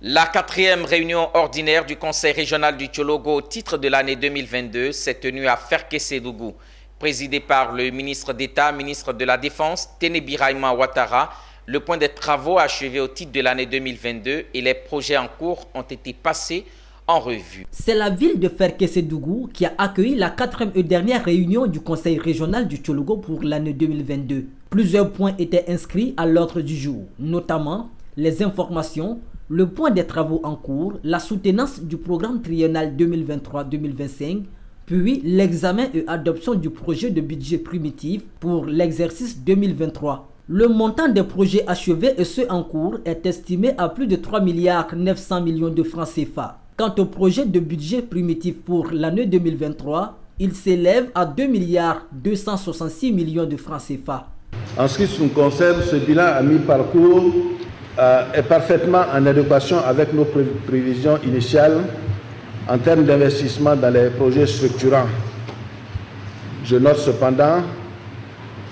La quatrième réunion ordinaire du Conseil régional du Tchologo au titre de l'année 2022 s'est tenue à Ferkessédougou, présidée par le ministre d'État, ministre de la Défense, Téné Birahima Ouattara. Le point des travaux achevés au titre de l'année 2022 et les projets en cours ont été passés en revue. C'est la ville de Ferkessédougou qui a accueilli la quatrième et dernière réunion du Conseil régional du Tchologo pour l'année 2022. Plusieurs points étaient inscrits à l'ordre du jour, notamment les informations, le point des travaux en cours, la soutenance du programme triennal 2023-2025, puis l'examen et adoption du projet de budget primitif pour l'exercice 2023. Le montant des projets achevés et ceux en cours est estimé à plus de 3,9 milliards de francs CFA. Quant au projet de budget primitif pour l'année 2023, il s'élève à 2,266 milliards de francs CFA. En ce qui nous concerne, ce bilan à mi-parcours est parfaitement en adéquation avec nos prévisions initiales en termes d'investissement dans les projets structurants. Je note cependant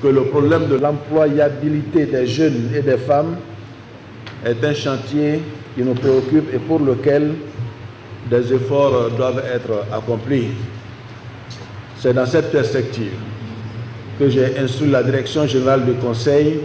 que le problème de l'employabilité des jeunes et des femmes est un chantier qui nous préoccupe et pour lequel des efforts doivent être accomplis. C'est dans cette perspective que j'ai instruit la Direction générale du Conseil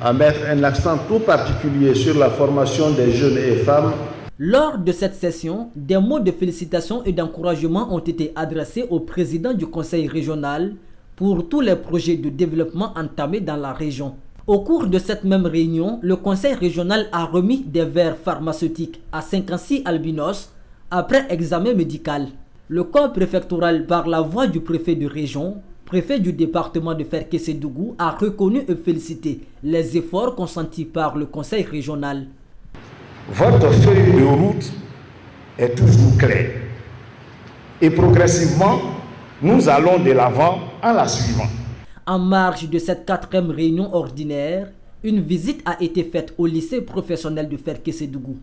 à mettre un accent tout particulier sur la formation des jeunes et femmes. Lors de cette session, des mots de félicitations et d'encouragement ont été adressés au président du Conseil régional pour tous les projets de développement entamés dans la région. Au cours de cette même réunion, le Conseil régional a remis des verres pharmaceutiques à 56 albinos après examen médical. Le corps préfectoral, par la voix du préfet de région, préfet du département de Ferkessédougou, a reconnu et félicité les efforts consentis par le Conseil régional. Votre feuille de route est toujours claire. Et progressivement, nous allons de l'avant en la suivant. En marge de cette quatrième réunion ordinaire, une visite a été faite au lycée professionnel de Ferkessédougou.